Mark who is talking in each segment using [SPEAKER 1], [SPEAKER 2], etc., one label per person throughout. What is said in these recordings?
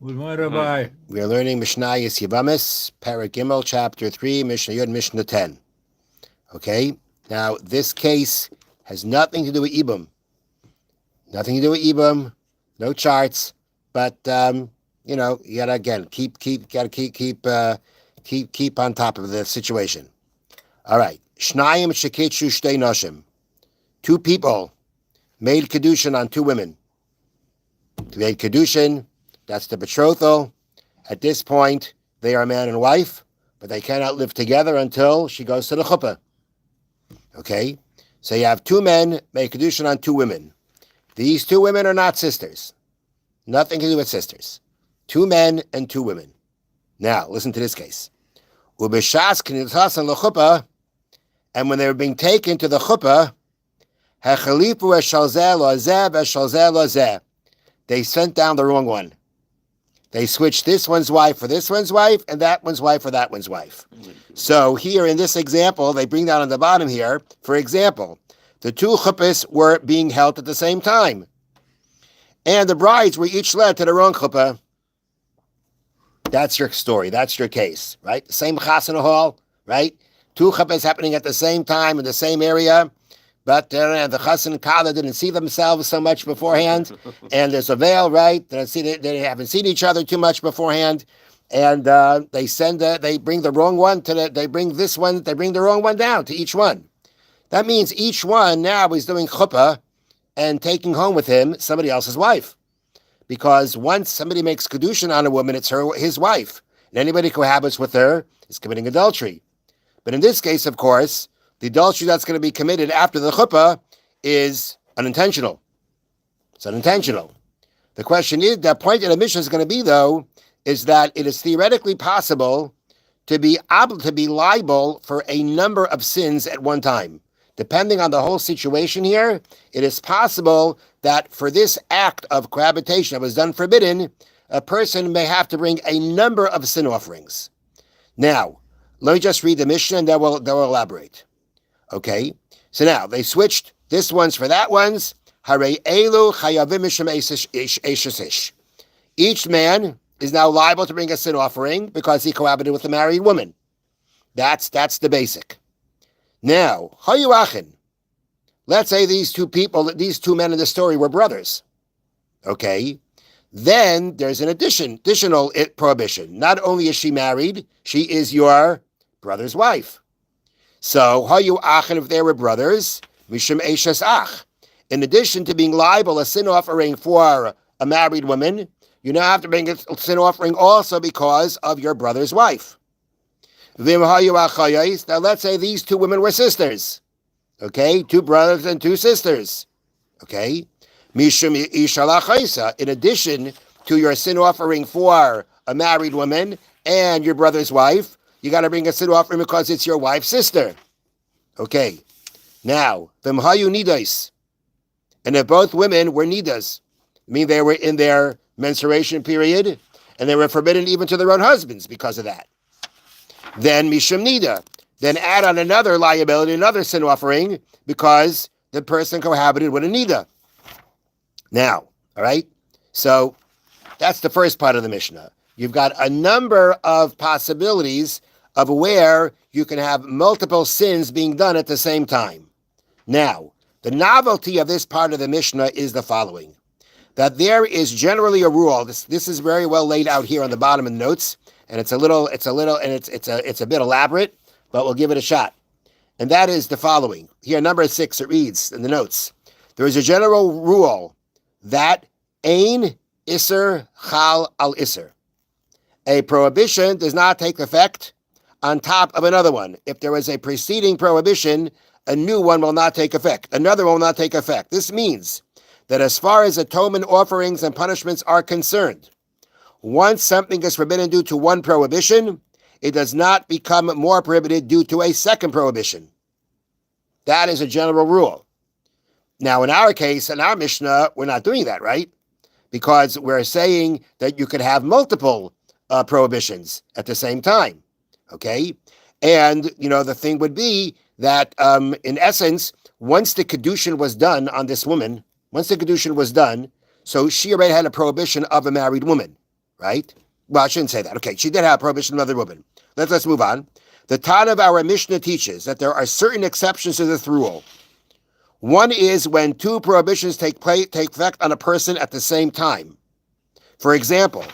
[SPEAKER 1] Good morning, Rabbi.
[SPEAKER 2] We are learning Mishnah Yevamos, Parak Gimel, Chapter 3, Mishnah Yud, Mishnah 10. Okay? Now, this case has nothing to do with Ibum. Nothing to do with Ibum, no charts, but, you gotta, again, keep on top of the situation. All right. Shnayim shekitzu shtei noshim. Two people made Kedushin on two women. They made Kedushin. That's the betrothal. At this point, they are man and wife, but they cannot live together until she goes to the chuppah. Okay? So you have two men make Kedushin on two women. These two women are not sisters. Nothing to do with sisters. Two men and two women. Now, listen to this case. Ubishas k'nitasan l'chuppah, and when they were being taken to the chuppah, hechalifu eshalzeh lo'azeh v'eshalzeh lo'azeh. They sent down the wrong one. They switched this one's wife for this one's wife, and that one's wife for that one's wife. So here in this example, they bring down on the bottom here, for example, the two chuppahs were being held at the same time. And the brides were each led to their own chuppah. That's your story. That's your case, right? The same chasana hall, right? Two chuppahs happening at the same time in the same area. But the chassan and kala didn't see themselves so much beforehand, and there's a veil, right? They haven't seen each other too much beforehand, and they bring the wrong one they bring the wrong one down to each one. That means each one now is doing chuppah and taking home with him somebody else's wife, because once somebody makes kedushin on a woman, it's his wife, and anybody who cohabits with her is committing adultery. But in this case, of course, the adultery that's going to be committed after the chuppah is unintentional. It's unintentional. The question is, the point of the Mishnah is going to be, though, is that it is theoretically possible to be liable for a number of sins at one time. Depending on the whole situation here, it is possible that for this act of cohabitation that was done forbidden, a person may have to bring a number of sin offerings. Now, let me just read the Mishnah and then we'll elaborate. Okay, so now they switched this one's for that one's. Each man is now liable to bring a sin offering because he cohabited with a married woman. That's the basic. Now, let's say these two men in the story were brothers. Okay, then there's an additional prohibition. Not only is she married, she is your brother's wife. So, if they were brothers, mishum eishes ach. In addition to being liable a sin offering for a married woman, you now have to bring a sin offering also because of your brother's wife. Now, let's say these two women were sisters. Okay, two brothers and two sisters. Okay, mishum isha. In addition to your sin offering for a married woman and your brother's wife, you got to bring a sin offering because it's your wife's sister. Okay. Now, v'mhayu nidas. And if both women were nidas, I mean they were in their menstruation period, and they were forbidden even to their own husbands because of that. Then mishum nida. Then add on another liability, another sin offering, because the person cohabited with a nida. Now, all right? So, that's the first part of the Mishnah. You've got a number of possibilities of where you can have multiple sins being done at the same time. Now, the novelty of this part of the Mishnah is the following: that there is generally a rule. This is very well laid out here on the bottom of the notes, and it's a bit elaborate, but we'll give it a shot. And that is the following. Here, number 6, it reads in the notes: there is a general rule that ein iser chal al iser. A prohibition does not take effect on top of another one. If there is a preceding prohibition, a new one will not take effect. Another one will not take effect. This means that as far as atonement offerings and punishments are concerned, once something is forbidden due to one prohibition, it does not become more prohibited due to a second prohibition. That is a general rule. Now, in our case, in our Mishnah, we're not doing that, right? Because we're saying that you could have multiple prohibitions at the same time. Okay, and the thing would be that in essence, once the kedushin was done on this woman, so she already had a prohibition of a married woman, right? Well, I shouldn't say that. Okay, she did have a prohibition of another woman. Let's move on. The Tana of our Mishnah teaches that there are certain exceptions to this rule. One is when two prohibitions take effect on a person at the same time. For example,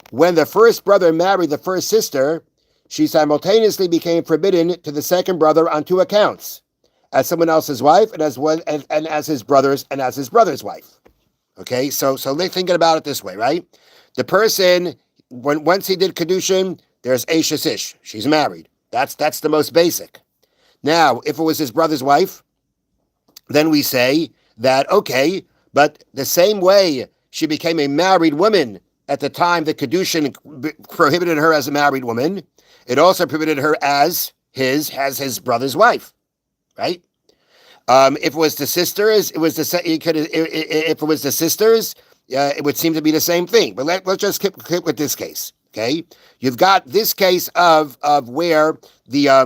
[SPEAKER 2] when the first brother married the first sister, she simultaneously became forbidden to the second brother on two accounts, as someone else's wife and as his brother's wife. Okay, so they're thinking about it this way, right? The person, once he did kedushin, there's Eishes Ish. She's married. That's the most basic. Now, if it was his brother's wife, then we say that, okay, but the same way she became a married woman at the time the kedushin prohibited her as a married woman, it also prohibited her as his brother's wife, right? If it was the sisters, it would seem to be the same thing. But let's just keep with this case. Okay, you've got this case of where they're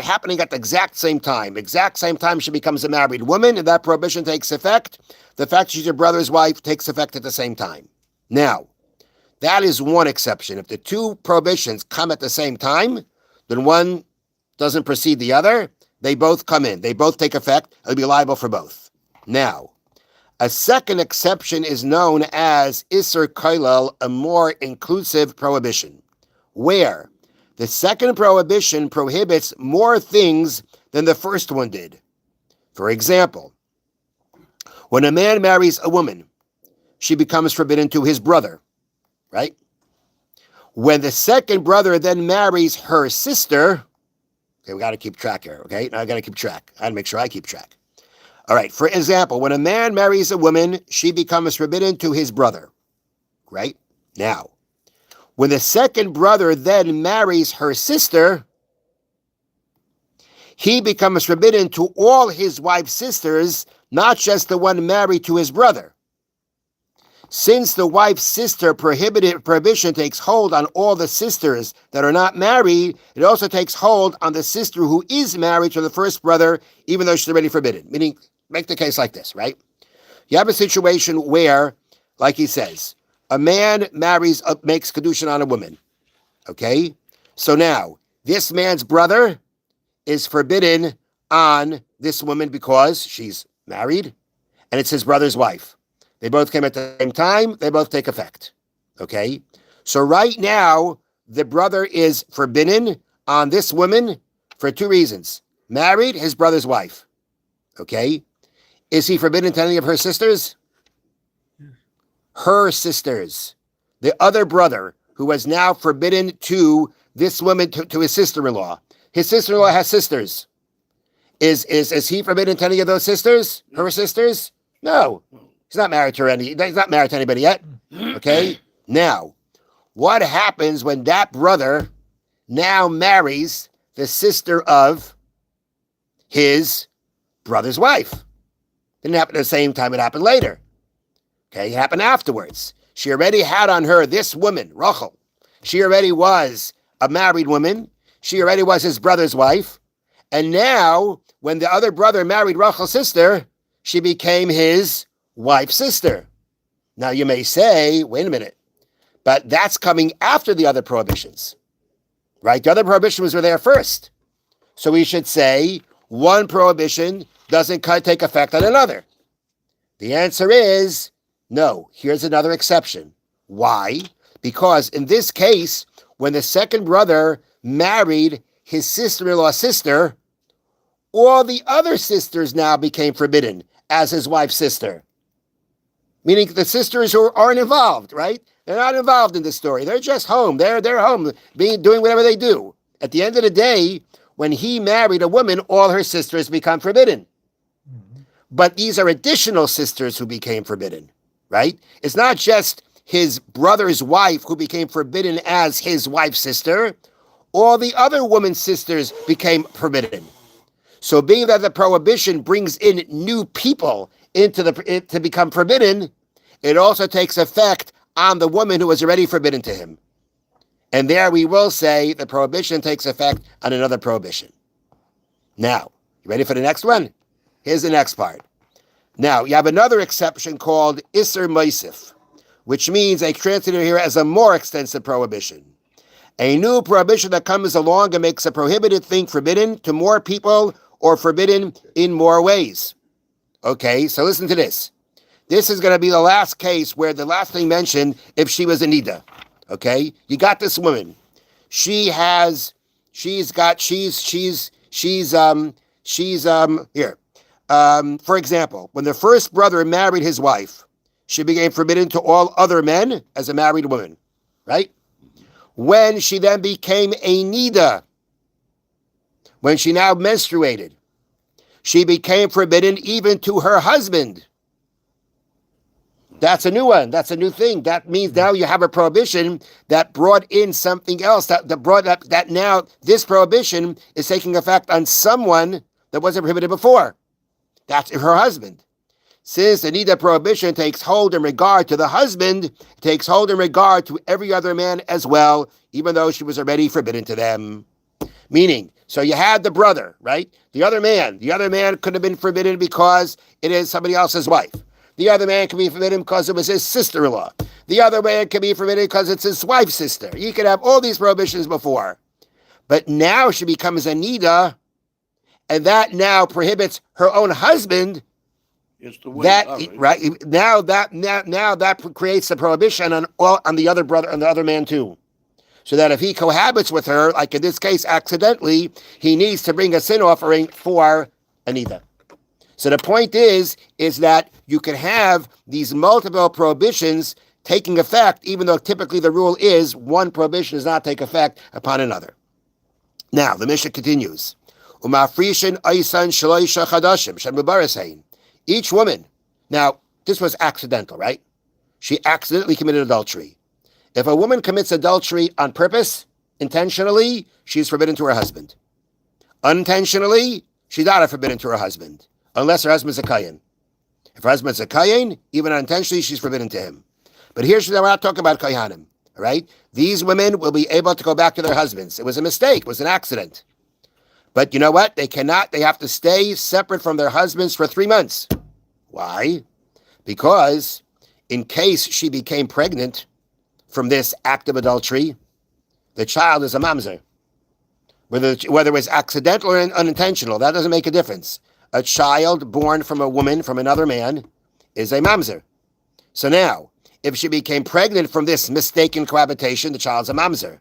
[SPEAKER 2] happening at the exact same time. She becomes a married woman, and that prohibition takes effect. The fact she's your brother's wife takes effect at the same time. Now, that is one exception. If the two prohibitions come at the same time, then one doesn't precede the other. They both come in. They both take effect. It'll be liable for both. Now, a second exception is known as Isser Kailal, a more inclusive prohibition, where the second prohibition prohibits more things than the first one did. For example, when a man marries a woman, she becomes forbidden to his brother, right? When the second brother then marries her sister, okay, we got to keep track here, okay? Now I got to keep track. I got to make sure I keep track. All right, for example, when a man marries a woman, she becomes forbidden to his brother, right? Now, when the second brother then marries her sister, he becomes forbidden to all his wife's sisters, not just the one married to his brother. Since the wife's sister prohibition takes hold on all the sisters that are not married, it also takes hold on the sister who is married to the first brother, even though she's already forbidden. Meaning, make the case like this, right? You have a situation where, like he says, a man makes kedushin on a woman. Okay? So now, this man's brother is forbidden on this woman because she's married, and it's his brother's wife. They both came at the same time. They both take effect. Okay? So right now, the brother is forbidden on this woman for two reasons. Married, his brother's wife. Okay? Is he forbidden to any of her sisters? Her sisters. The other brother who was now forbidden to this woman, to his sister-in-law. His sister-in-law has sisters. Is he forbidden to any of those sisters? Her sisters? No. He's not married to anybody yet. Okay? Now, what happens when that brother now marries the sister of his brother's wife? Didn't happen at the same time, it happened later. Okay, it happened afterwards. She already had on her this woman, Rachel. She already was a married woman. She already was his brother's wife. And now, when the other brother married Rachel's sister, she became his wife's sister. Now you may say, wait a minute, but that's coming after the other prohibitions, right? The other prohibitions were there first. So we should say one prohibition doesn't take effect on another. The answer is no. Here's another exception. Why? Because in this case, when the second brother married his sister-in-law's sister, all the other sisters now became forbidden as his wife's sister. Meaning the sisters who aren't involved, right? They're not involved in the story. They're just home. They're home, doing whatever they do. At the end of the day, when he married a woman, all her sisters become forbidden. But these are additional sisters who became forbidden, right? It's not just his brother's wife who became forbidden as his wife's sister. All the other woman's sisters became forbidden. So being that the prohibition brings in new people to become forbidden, it also takes effect on the woman who was already forbidden to him. And there we will say the prohibition takes effect on another prohibition. Now, you ready for the next one? Here's the next part. Now, you have another exception called Isser Moisif, which means they translate it here as a more extensive prohibition. A new prohibition that comes along and makes a prohibited thing forbidden to more people or forbidden in more ways. Okay, so listen to this. This is going to be the last case where the last thing mentioned, if she was a nida. Okay, you got this woman. Here. For example, when the first brother married his wife, she became forbidden to all other men as a married woman, right? When she then became a nida, when she now menstruated, she became forbidden even to her husband. That's a new one. That's a new thing. That means now you have a prohibition that brought in something else. That now this prohibition is taking effect on someone that wasn't prohibited before. That's her husband. Since the nida prohibition takes hold in regard to the husband, it takes hold in regard to every other man as well, even though she was already forbidden to them. Meaning, so you had the brother, right? The other man could have been forbidden because it is somebody else's wife. The other man can be forbidden because it was his sister-in-law. The other man can be forbidden because it's his wife's sister. You could have all these prohibitions before. But now she becomes a nida, and that now prohibits her own husband. That creates a prohibition on the other brother and the other man too. So that if he cohabits with her, like in this case, accidentally, he needs to bring a sin offering for a nida. So the point is that you can have these multiple prohibitions taking effect, even though typically the rule is one prohibition does not take effect upon another. Now, the Mishnah continues. Each woman, now, this was accidental, right? She accidentally committed adultery. If a woman commits adultery on purpose, intentionally, she's forbidden to her husband. Unintentionally, she's not forbidden to her husband, unless her husband's a Chaim. If her husband's a Chaim, even unintentionally, she's forbidden to him. But here, we're not talking about Kohanim, all right? These women will be able to go back to their husbands. It was a mistake. It was an accident. But you know what? They have to stay separate from their husbands for 3 months. Why? Because in case she became pregnant from this act of adultery, the child is a mamzer. Whether it was accidental or unintentional, that doesn't make a difference. A child born from a woman, from another man, is a mamzer. So now, if she became pregnant from this mistaken cohabitation, the child's a mamzer.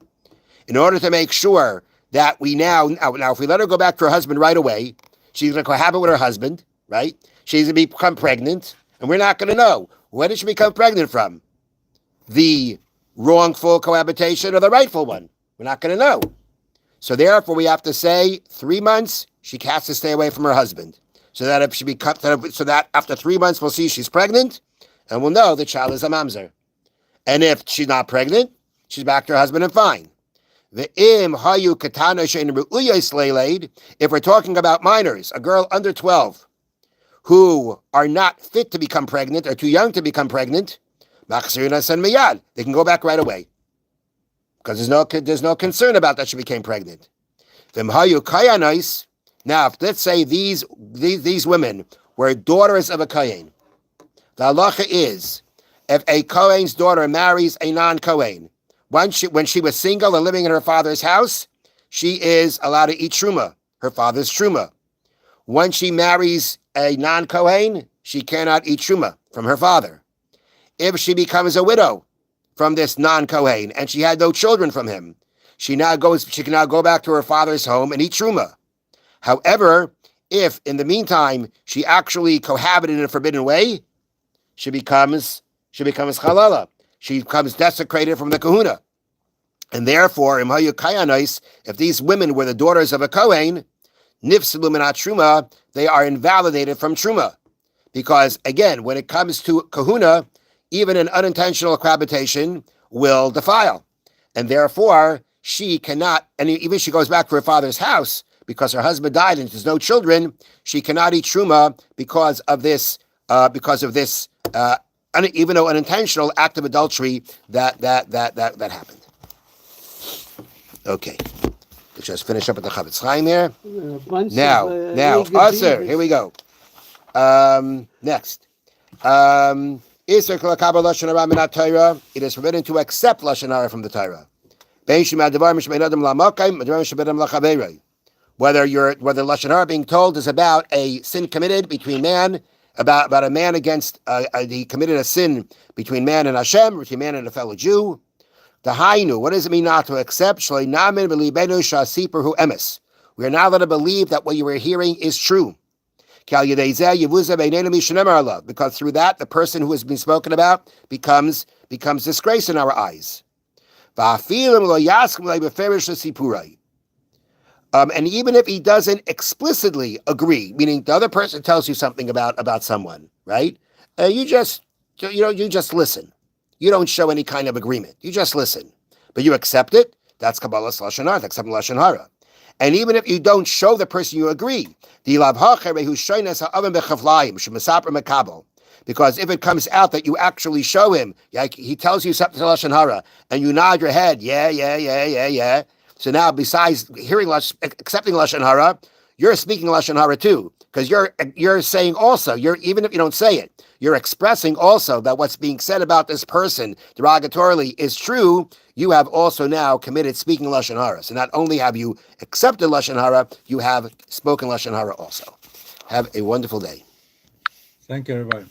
[SPEAKER 2] In order to make sure that we now, if we let her go back to her husband right away, she's going to cohabit with her husband, right? She's going to become pregnant, and we're not going to know. When did she become pregnant from? The wrongful cohabitation or the rightful one? We're not going to know. So therefore, we have to say 3 months, she has to stay away from her husband. So that after 3 months, we'll see she's pregnant, and we'll know the child is a mamzer. And if she's not pregnant, she's back to her husband and fine. If we're talking about minors, a girl under 12, who are not fit to become pregnant or too young to become pregnant, they can go back right away. Because there's no concern about that she became pregnant. Now, if let's say these women were daughters of a Kohen, the halacha is, if a Kohen's daughter marries a non-Kohen, when she was single and living in her father's house, she is allowed to eat truma, her father's truma. When she marries a non-Kohen, she cannot eat truma from her father. If she becomes a widow from this non-Kohen and she had no children from him, she can now go back to her father's home and eat truma. However, if in the meantime she actually cohabited in a forbidden way, she becomes halala. She becomes desecrated from the kahuna. And therefore, if these women were the daughters of a Kohen, nifsalu minat truma, they are invalidated from truma. Because again, when it comes to kahuna, even an unintentional cohabitation will defile. And therefore, she cannot, and even if she goes back to her father's house, because her husband died and there's no children, she cannot eat truma because of this, even though unintentional act of adultery that happened. Okay, let's just finish up with the Chofetz Chaim here. Now, Asher, here we go. Next. It is forbidden to accept lashon hara from the Torah. Whether lashon hara being told is about a sin committed between man, about a man against he committed a sin between man and Hashem, between man and a fellow Jew. Dahainu, what does it mean not to accept? We are not allowed to believe that what you are hearing is true. Because through that, the person who has been spoken about becomes disgrace in our eyes. And even if he doesn't explicitly agree, meaning the other person tells you something about someone, right? You just listen. You don't show any kind of agreement. You just listen. But you accept it. That's Kabbalah's Lashon Hara. That's Lashon Hara. And even if you don't show the person you agree, because if it comes out that you actually show him, like he tells you something to Lashon Hara, and you nod your head, yeah. So now, besides accepting Lashon Hara, you're speaking Lashon Hara too, because you're saying also, even if you don't say it, you're expressing also that what's being said about this person derogatorily is true. You have also now committed speaking Lashon Hara. So not only have you accepted Lashon Hara, you have spoken Lashon Hara also. Have a wonderful day.
[SPEAKER 1] Thank you, everybody.